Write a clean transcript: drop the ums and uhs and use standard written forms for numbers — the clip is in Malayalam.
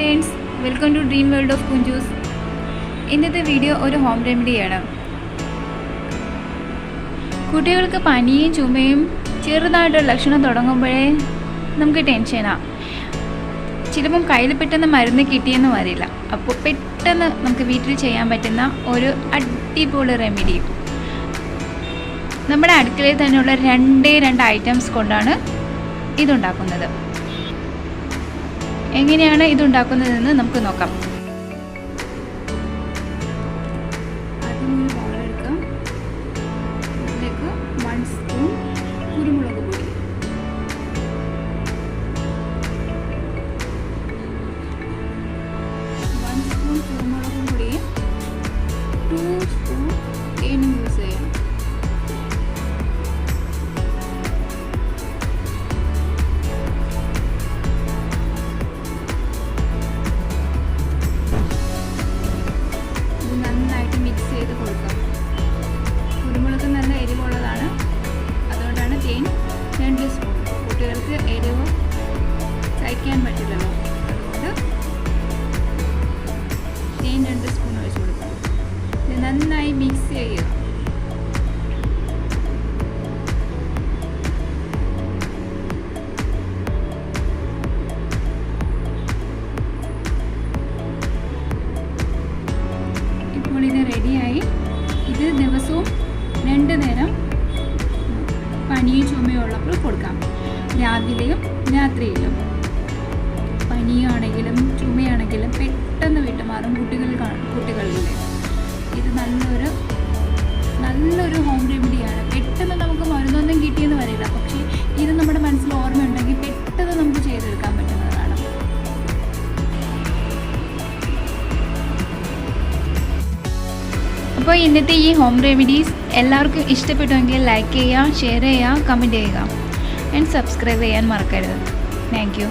Friends, welcome to dream world of Kunjus. ഇന്നത്തെ വീഡിയോ ഒരു ഹോം റെമഡിയാണ്. കുട്ടികൾക്ക് പനിയും ചുമയും ചെറുതായിട്ടൊരു ലക്ഷണം തുടങ്ങുമ്പോഴേ നമുക്ക് ടെൻഷനാണ്. ചിലപ്പം കയ്യിൽ പെട്ടെന്ന് മരുന്ന് കിട്ടിയെന്ന് വരില്ല. അപ്പോൾ പെട്ടെന്ന് നമുക്ക് വീട്ടിൽ ചെയ്യാൻ പറ്റുന്ന ഒരു അടിപൊളി റെമഡി. നമ്മുടെ അടുക്കളയിൽ തന്നെയുള്ള രണ്ട് ഐറ്റംസ് കൊണ്ടാണ് ഇതുണ്ടാക്കുന്നത്. എങ്ങനെയാണ് ഇതുണ്ടാക്കുന്നതെന്ന് നമുക്ക് നോക്കാം. ആദ്യം ഒരു ബൗളെടുക്കാം. ഇതിലേക്ക് 1 സ്പൂൺ കുരുമുളക് പൊടി, 1 സ്പൂൺ കുരുമുളക് പൊടി, 2 സ്പൂൺ തേനും യൂസ് ചെയ്യണം. നന്നായിട്ട് മിക്സ് ചെയ്ത് കൊടുക്കാം. കുരുമുളക് നല്ല എരിവുള്ളതാണ്, അതുകൊണ്ടാണ് തേൻ 2 സ്പൂൺ. കുട്ടികൾക്ക് എരിവ് സഹിക്കാൻ പറ്റില്ലല്ലോ, അതുകൊണ്ട് തേൻ 2 സ്പൂൺ ഒഴിച്ച് കൊടുക്കാം. ഇത് നന്നായി മിക്സ് ചെയ്യുക. ഇപ്പോൾ ഇത് റെഡിയായി. ഇത് ദിവസവും 2 നേരം പനിയും ചുമയും ഉള്ളപ്പോൾ കൊടുക്കാം, രാവിലെയും രാത്രിയിലും. പനിയാണെങ്കിലും ചുമയാണെങ്കിലും പെട്ടെന്ന് വിട്ടുമാറും കുട്ടികളിലെ. ഇത് നല്ലൊരു ഹോം റെമഡിയാണ്. പെട്ടെന്ന് നമുക്ക് മരുന്നൊന്നും കിട്ടിയെന്ന് വരില്ല, പക്ഷേ ഇത് നമ്മുടെ മനസ്സിൽ ഓർമ്മയുണ്ടെങ്കിൽ പെട്ടെന്ന് നമുക്ക് ചെയ്തെടുക്കാൻ പറ്റുന്നതാണ്. അപ്പോൾ ഇന്നത്തെ ഈ ഹോം റെമഡീസ് എല്ലാവർക്കും ഇഷ്ടപ്പെട്ടുവെങ്കിൽ ലൈക്ക് ചെയ്യുക, ഷെയർ ചെയ്യുക, കമൻറ്റ് ചെയ്യുക ആൻഡ് സബ്സ്ക്രൈബ് ചെയ്യാൻ മറക്കരുത്. Thank you.